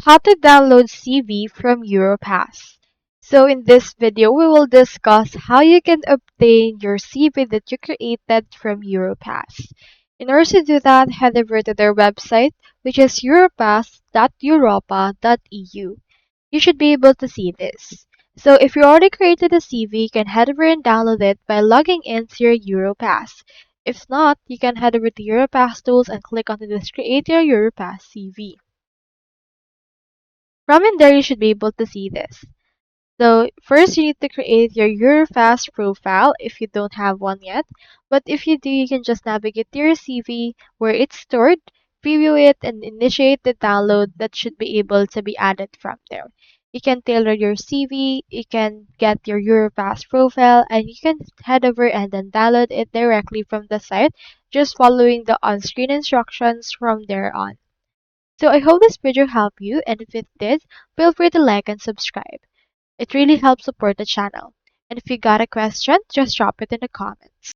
How to download CV from Europass. So in this video, we will discuss how you can obtain your CV that you created from Europass. In order to do that, head over to their website, which is europass.europa.eu. You should be able to see this. So if you already created a CV, you can head over and download it by logging into your Europass. If not, you can head over to Europass Tools and click on this Create Your Europass CV. From in there, you should be able to see this. So first, you need to create your Europass profile if you don't have one yet. But if you do, you can just navigate to your CV where it's stored, preview it, and initiate the download that should be able to be added from there. You can tailor your CV, you can get your Europass profile, and you can head over and then download it directly from the site, just following the on-screen instructions from there on. So I hope this video helped you, and if it did, feel free to like and subscribe. It really helps support the channel. And if you got a question, just drop it in the comments.